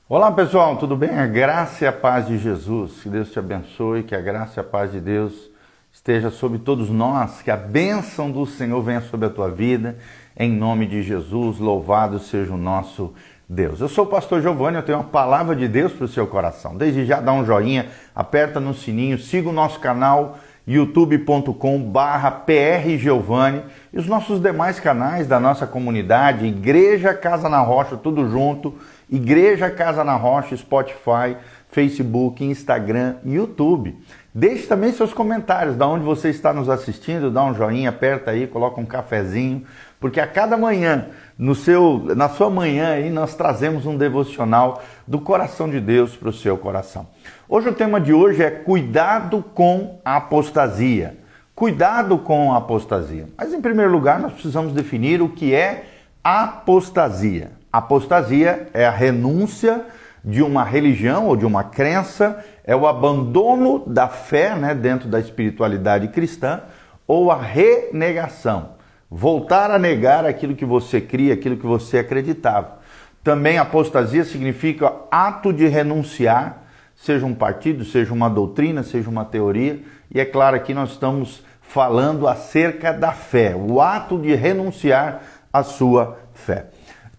Olá pessoal, tudo bem? A graça e a paz de Jesus, que Deus te abençoe, que a graça e a paz de Deus esteja sobre todos nós, que a bênção do Senhor venha sobre a tua vida, em nome de Jesus, louvado seja o nosso Deus. Eu sou o pastor Giovanni, eu tenho uma palavra de Deus para o seu coração. Desde já dá um joinha, aperta no sininho, siga o nosso canal youtube.com/prgiovanni e os nossos demais canais da nossa comunidade, Igreja Casa na Rocha, tudo junto, Igreja Casa na Rocha, Spotify, Facebook, Instagram e YouTube. Deixe também seus comentários, da onde você está nos assistindo, dá um joinha, aperta aí, coloca um cafezinho, porque a cada manhã, na sua manhã aí, nós trazemos um devocional do coração de Deus para o seu coração. Hoje o tema de hoje é cuidado com a apostasia. Cuidado com a apostasia. Mas em primeiro lugar nós precisamos definir o que é apostasia. Apostasia é a renúncia de uma religião ou de uma crença, é o abandono da fé, dentro da espiritualidade cristã, ou a renegação. Voltar a negar aquilo que você cria, aquilo que você acreditava. Também apostasia significa ato de renunciar, seja um partido, seja uma doutrina, seja uma teoria. E é claro, aqui nós estamos falando acerca da fé, o ato de renunciar à sua fé.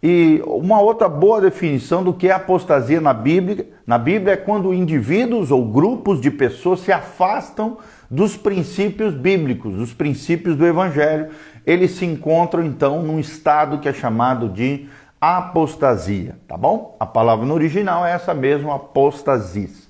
E uma outra boa definição do que é apostasia na Bíblia é quando indivíduos ou grupos de pessoas se afastam dos princípios bíblicos, dos princípios do Evangelho. Eles se encontram então num estado que é chamado de apostasia, tá bom? A palavra no original é essa mesmo, apostasis,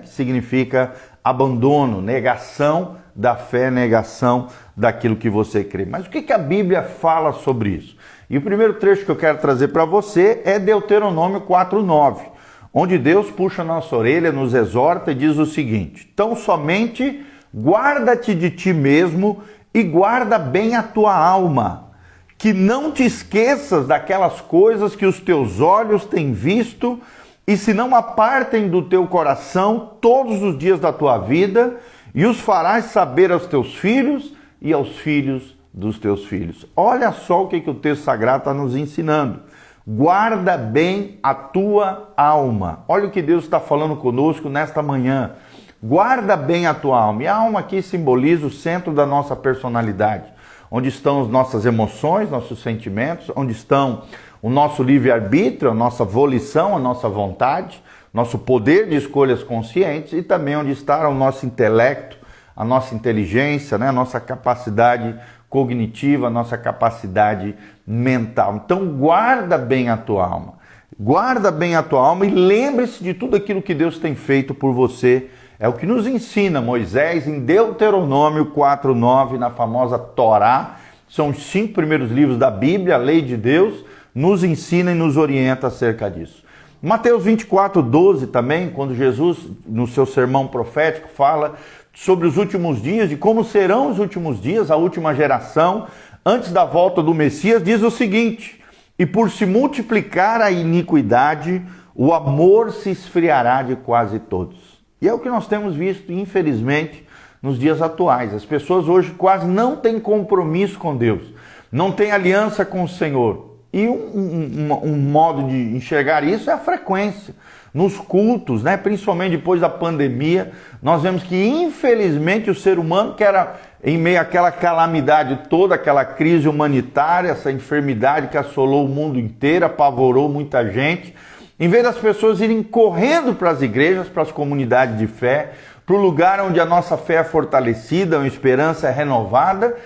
que significa abandono, negação da fé, negação daquilo que você crê. Mas o que a Bíblia fala sobre isso? E o primeiro trecho que eu quero trazer para você é Deuteronômio 4:9, onde Deus puxa a nossa orelha, nos exorta e diz o seguinte: tão somente guarda-te de ti mesmo e guarda bem a tua alma, que não te esqueças daquelas coisas que os teus olhos têm visto e se não apartem do teu coração todos os dias da tua vida, e os farás saber aos teus filhos e aos filhos dos teus filhos. Olha só o que o texto sagrado está nos ensinando. Guarda bem a tua alma. Olha o que Deus está falando conosco nesta manhã. Guarda bem a tua alma. E a alma aqui simboliza o centro da nossa personalidade, onde estão as nossas emoções, nossos sentimentos, onde estão o nosso livre-arbítrio, a nossa volição, a nossa vontade, nosso poder de escolhas conscientes e também onde está o nosso intelecto, a nossa inteligência, a nossa capacidade cognitiva, a nossa capacidade mental. Então guarda bem a tua alma. Guarda bem a tua alma e lembre-se de tudo aquilo que Deus tem feito por você. É o que nos ensina Moisés em Deuteronômio 4:9, na famosa Torá. São os 5 primeiros livros da Bíblia, a lei de Deus, nos ensina e nos orienta acerca disso. Mateus 24:12 também, quando Jesus, no seu sermão profético, fala sobre os últimos dias, de como serão os últimos dias, a última geração, antes da volta do Messias, diz o seguinte: e por se multiplicar a iniquidade, o amor se esfriará de quase todos. E é o que nós temos visto, infelizmente, nos dias atuais. As pessoas hoje quase não têm compromisso com Deus, não têm aliança com o Senhor. E um modo de enxergar isso é a frequência. Nos cultos, principalmente depois da pandemia, nós vemos que, infelizmente, o ser humano, que era em meio àquela calamidade toda, aquela crise humanitária, essa enfermidade que assolou o mundo inteiro, apavorou muita gente, em vez das pessoas irem correndo para as igrejas, para as comunidades de fé, para o lugar onde a nossa fé é fortalecida, a esperança é renovada,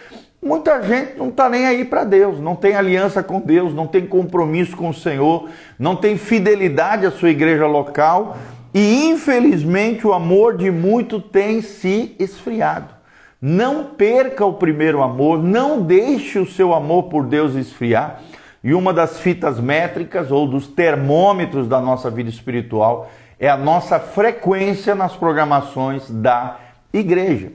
muita gente não está nem aí para Deus, não tem aliança com Deus, não tem compromisso com o Senhor, não tem fidelidade à sua igreja local e, infelizmente, o amor de muitos tem se esfriado. Não perca o primeiro amor, não deixe o seu amor por Deus esfriar. E uma das fitas métricas ou dos termômetros da nossa vida espiritual é a nossa frequência nas programações da igreja.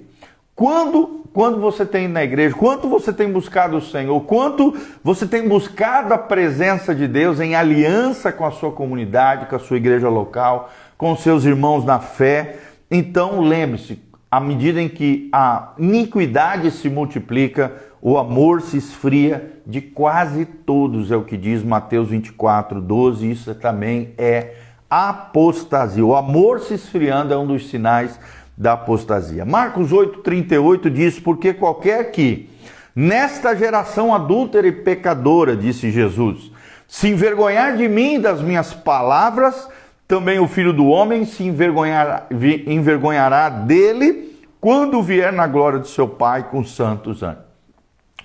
Quando você tem ido na igreja, quanto você tem buscado o Senhor, quanto você tem buscado a presença de Deus em aliança com a sua comunidade, com a sua igreja local, com os seus irmãos na fé. Então lembre-se, à medida em que a iniquidade se multiplica, o amor se esfria de quase todos, é o que diz Mateus 24:12. Isso também é apostasia. O amor se esfriando é um dos sinais da apostasia. Marcos 8:38 diz: porque qualquer que nesta geração adúltera e pecadora, disse Jesus, se envergonhar de mim e das minhas palavras, também o Filho do Homem se envergonhará dele quando vier na glória de seu Pai com os santos anjos.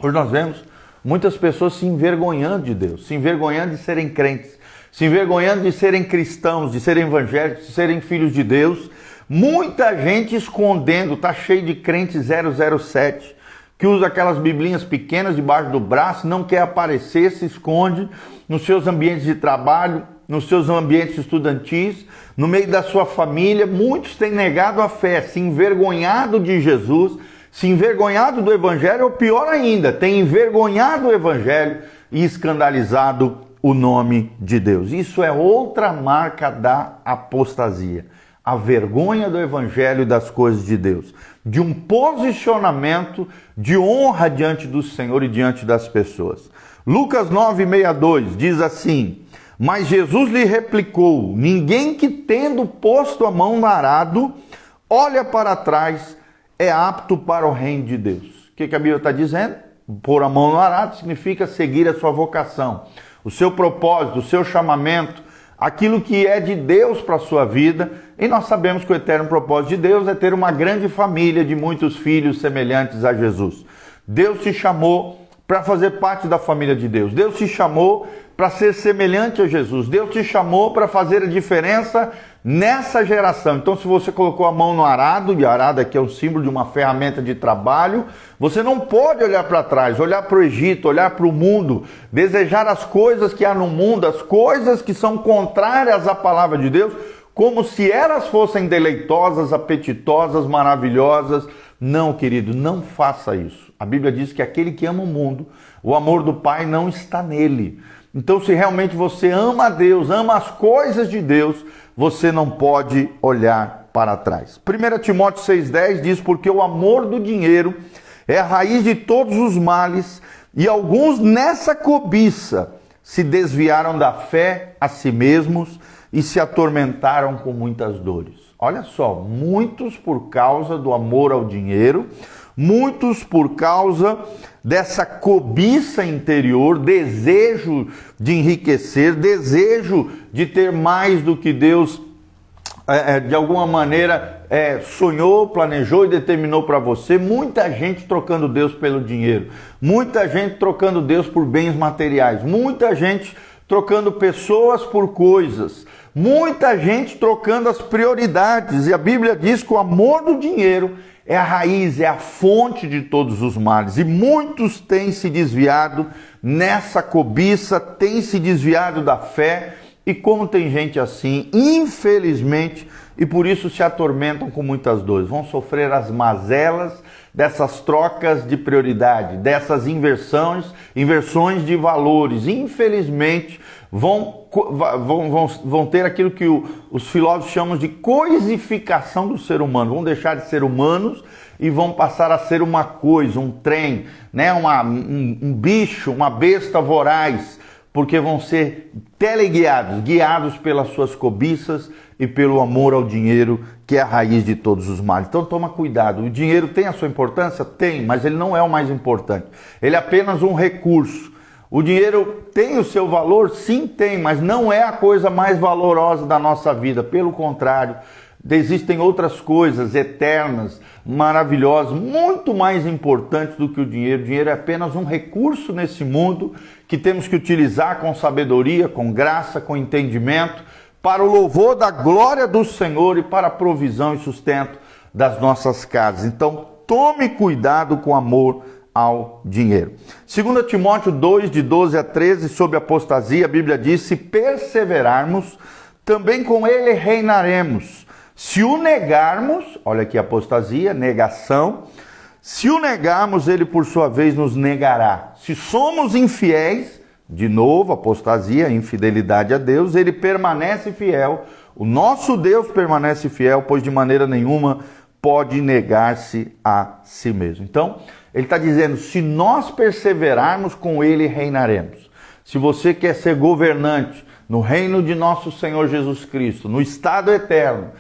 Hoje nós vemos muitas pessoas se envergonhando de Deus, se envergonhando de serem crentes, se envergonhando de serem cristãos, de serem evangélicos, de serem filhos de Deus. Muita gente escondendo, está cheio de crente 007, que usa aquelas biblinhas pequenas debaixo do braço, não quer aparecer, se esconde nos seus ambientes de trabalho, nos seus ambientes estudantis, no meio da sua família. Muitos têm negado a fé, se envergonhado de Jesus, se envergonhado do Evangelho, ou pior ainda, tem envergonhado o Evangelho e escandalizado o nome de Deus. Isso é outra marca da apostasia. A vergonha do Evangelho e das coisas de Deus, de um posicionamento de honra diante do Senhor e diante das pessoas. Lucas 9:62 diz assim: mas Jesus lhe replicou: ninguém que tendo posto a mão no arado, olha para trás, é apto para o reino de Deus. O que a Bíblia está dizendo? Pôr a mão no arado significa seguir a sua vocação, o seu propósito, o seu chamamento, aquilo que é de Deus para a sua vida. E nós sabemos que o eterno propósito de Deus é ter uma grande família de muitos filhos semelhantes a Jesus. Deus te chamou para fazer parte da família de Deus. Deus te chamou para ser semelhante a Jesus. Deus te chamou para fazer a diferença nessa geração. Então, se você colocou a mão no arado, e arado aqui é um símbolo de uma ferramenta de trabalho, você não pode olhar para trás, olhar para o Egito, olhar para o mundo, desejar as coisas que há no mundo, as coisas que são contrárias à palavra de Deus, como se elas fossem deleitosas, apetitosas, maravilhosas. Não, querido, não faça isso. A Bíblia diz que aquele que ama o mundo, o amor do Pai não está nele. Então, se realmente você ama a Deus, ama as coisas de Deus, você não pode olhar para trás. 1 Timóteo 6,10 diz: porque o amor do dinheiro é a raiz de todos os males, e alguns nessa cobiça se desviaram da fé a si mesmos e se atormentaram com muitas dores. Olha só, muitos por causa do amor ao dinheiro, muitos por causa dessa cobiça interior, desejo de enriquecer, desejo de ter mais do que Deus de alguma maneira sonhou, planejou e determinou para você. Muita gente trocando Deus pelo dinheiro, muita gente trocando Deus por bens materiais, muita gente trocando pessoas por coisas, muita gente trocando as prioridades. E a Bíblia diz que o amor do dinheiro é a raiz, é a fonte de todos os males. E muitos têm se desviado nessa cobiça, têm se desviado da fé. E como tem gente assim, infelizmente, e por isso se atormentam com muitas dores, vão sofrer as mazelas dessas trocas de prioridade, dessas inversões de valores. Infelizmente, vão ter aquilo que os filósofos chamam de coisificação do ser humano. Vão deixar de ser humanos e vão passar a ser uma coisa, um trem, né? um bicho, uma besta voraz, porque vão ser teleguiados, guiados pelas suas cobiças e pelo amor ao dinheiro, que é a raiz de todos os males. Então toma cuidado. O dinheiro tem a sua importância? Tem, mas ele não é o mais importante. Ele é apenas um recurso. O dinheiro tem o seu valor? Sim, tem, mas não é a coisa mais valorosa da nossa vida. Pelo contrário, existem outras coisas eternas, maravilhosas, muito mais importantes do que o dinheiro. O dinheiro é apenas um recurso nesse mundo que temos que utilizar com sabedoria, com graça, com entendimento, para o louvor da glória do Senhor e para a provisão e sustento das nossas casas. Então, tome cuidado com amor ao dinheiro. 2 Timóteo 2, de 12 a 13, sobre apostasia, a Bíblia diz: se perseverarmos, também com ele reinaremos. Se o negarmos, olha aqui a apostasia, negação, se o negarmos, ele por sua vez nos negará. Se somos infiéis, de novo, apostasia, infidelidade a Deus, ele permanece fiel. O nosso Deus permanece fiel, pois de maneira nenhuma pode negar-se a si mesmo. Então, ele está dizendo, se nós perseverarmos, com ele reinaremos. Se você quer ser governante no reino de nosso Senhor Jesus Cristo, no estado eterno,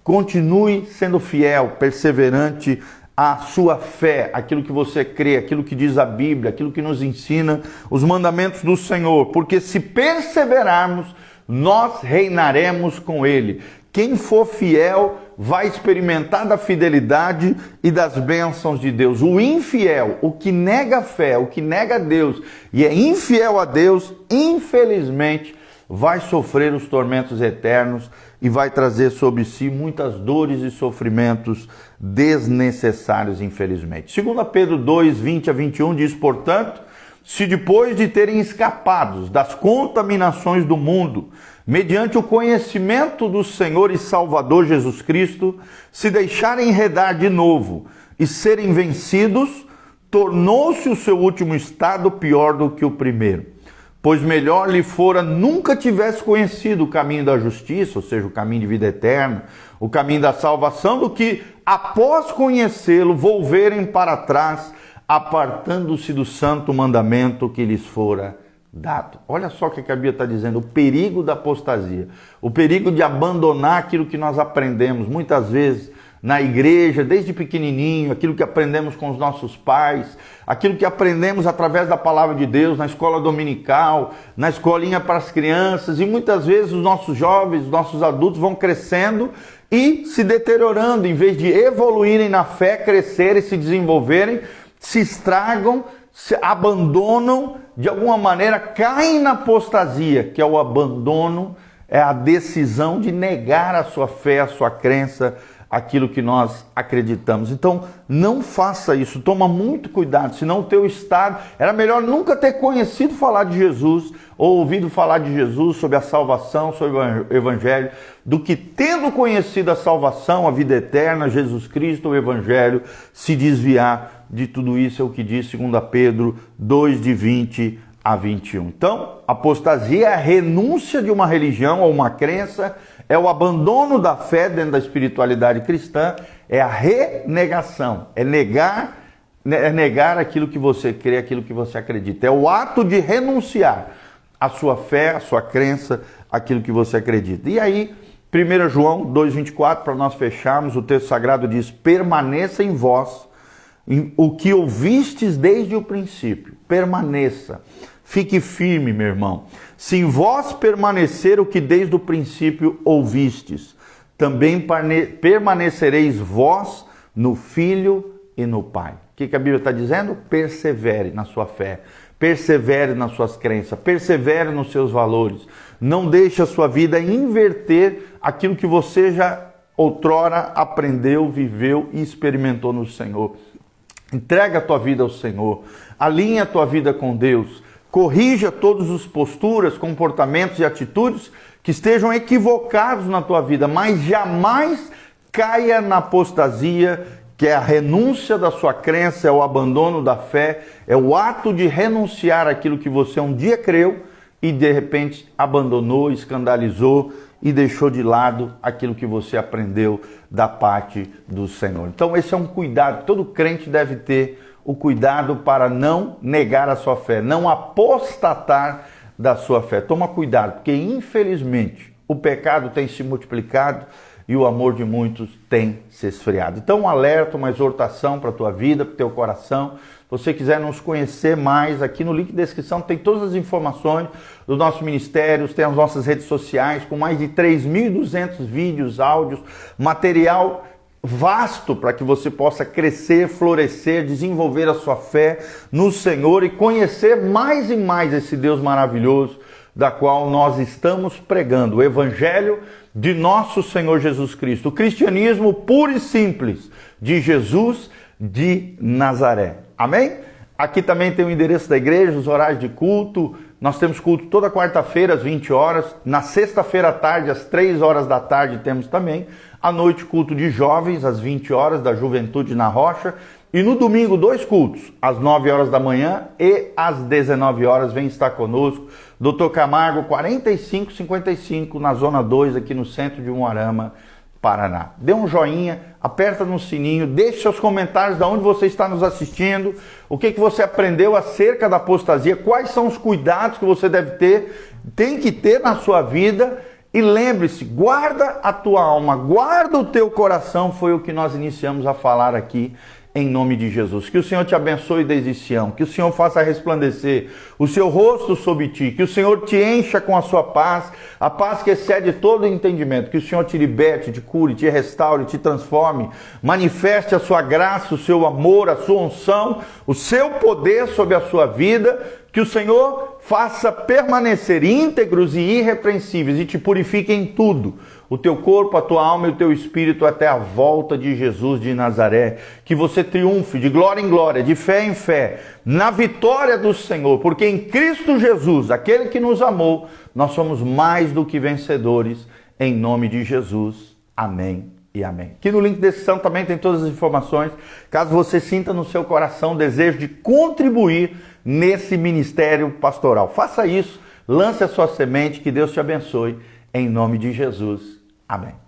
continue sendo fiel, perseverante à sua fé, aquilo que você crê, aquilo que diz a Bíblia, aquilo que nos ensina os mandamentos do Senhor. Porque se perseverarmos, nós reinaremos com ele. Quem for fiel vai experimentar da fidelidade e das bênçãos de Deus. O infiel, o que nega a fé, o que nega Deus e é infiel a Deus, infelizmente, vai sofrer os tormentos eternos e vai trazer sobre si muitas dores e sofrimentos desnecessários, infelizmente. 2 Pedro 2, 20 a 21 diz, portanto, se depois de terem escapado das contaminações do mundo, mediante o conhecimento do Senhor e Salvador Jesus Cristo, se deixarem enredar de novo e serem vencidos, tornou-se o seu último estado pior do que o primeiro. Pois melhor lhe fora nunca tivesse conhecido o caminho da justiça, ou seja, o caminho de vida eterna, o caminho da salvação, do que, após conhecê-lo, volverem para trás, apartando-se do santo mandamento que lhes fora dado. Olha só o que a Bíblia está dizendo, o perigo da apostasia, o perigo de abandonar aquilo que nós aprendemos, muitas vezes, na igreja, desde pequenininho, aquilo que aprendemos com os nossos pais, aquilo que aprendemos através da palavra de Deus, na escola dominical, na escolinha para as crianças, e muitas vezes os nossos jovens, os nossos adultos vão crescendo e se deteriorando, em vez de evoluírem na fé, crescerem, se desenvolverem, se estragam, se abandonam, de alguma maneira caem na apostasia, que é o abandono, é a decisão de negar a sua fé, a sua crença, aquilo que nós acreditamos. Então, não faça isso, toma muito cuidado, senão o teu estado, era melhor nunca ter conhecido falar de Jesus, ou ouvido falar de Jesus, sobre a salvação, sobre o Evangelho, do que tendo conhecido a salvação, a vida eterna, Jesus Cristo, o Evangelho, se desviar de tudo isso. É o que diz 2 Pedro 2, de 20 a 21. Então, apostasia é a renúncia de uma religião ou uma crença, é o abandono da fé dentro da espiritualidade cristã, é a renegação, é negar aquilo que você crê, aquilo que você acredita. É o ato de renunciar à sua fé, à sua crença, aquilo que você acredita. E aí, 1 João 2,24, para nós fecharmos, o texto sagrado diz, permaneça em vós o que ouvistes desde o princípio, permaneça. Fique firme, meu irmão. Se em vós permanecer o que desde o princípio ouvistes, também permanecereis vós no Filho e no Pai. O que a Bíblia está dizendo? Persevere na sua fé, persevere nas suas crenças, persevere nos seus valores. Não deixe a sua vida inverter aquilo que você já outrora aprendeu, viveu e experimentou no Senhor. Entrega a tua vida ao Senhor, alinha a tua vida com Deus, corrija todas as posturas, comportamentos e atitudes que estejam equivocados na tua vida, mas jamais caia na apostasia, que é a renúncia da sua crença, é o abandono da fé, é o ato de renunciar àquilo que você um dia creu e de repente abandonou, escandalizou e deixou de lado aquilo que você aprendeu da parte do Senhor. Então esse é um cuidado, todo crente deve ter o cuidado para não negar a sua fé, não apostatar da sua fé. Toma cuidado, porque infelizmente o pecado tem se multiplicado e o amor de muitos tem se esfriado. Então um alerta, uma exortação para a tua vida, para o teu coração. Se você quiser nos conhecer mais, aqui no link da descrição tem todas as informações do nosso ministério, tem as nossas redes sociais com mais de 3.200 vídeos, áudios, material vasto para que você possa crescer, florescer, desenvolver a sua fé no Senhor e conhecer mais e mais esse Deus maravilhoso da qual nós estamos pregando, o Evangelho de nosso Senhor Jesus Cristo, o cristianismo puro e simples de Jesus de Nazaré. Amém? Aqui também tem o endereço da igreja, os horários de culto. Nós temos culto toda quarta-feira às 20 horas. Na sexta-feira à tarde, às 3 horas da tarde, temos também. À noite, culto de jovens, às 20 horas, da Juventude na Rocha. E no domingo, 2 cultos, às 9 horas da manhã e às 19 horas. Vem estar conosco. Dr. Camargo, 4555, na Zona 2, aqui no centro de Umuarama, Paraná. Dê um joinha, aperta no sininho, deixe seus comentários de onde você está nos assistindo, o que você aprendeu acerca da apostasia, quais são os cuidados que você tem que ter na sua vida. E lembre-se, guarda a tua alma, guarda o teu coração, foi o que nós iniciamos a falar aqui, em nome de Jesus. Que o Senhor te abençoe desde Sião, que o Senhor faça resplandecer o seu rosto sobre ti, que o Senhor te encha com a sua paz, a paz que excede todo entendimento, que o Senhor te liberte, te cure, te restaure, te transforme, manifeste a sua graça, o seu amor, a sua unção, o seu poder sobre a sua vida, que o Senhor faça permanecer íntegros e irrepreensíveis e te purifique em tudo, o teu corpo, a tua alma e o teu espírito até a volta de Jesus de Nazaré. Que você triunfe de glória em glória, de fé em fé, na vitória do Senhor, porque em Cristo Jesus, aquele que nos amou, nós somos mais do que vencedores, em nome de Jesus. Amém e amém. Aqui no link da descrição também tem todas as informações, caso você sinta no seu coração o desejo de contribuir nesse ministério pastoral. Faça isso, lance a sua semente, que Deus te abençoe, em nome de Jesus. Amém.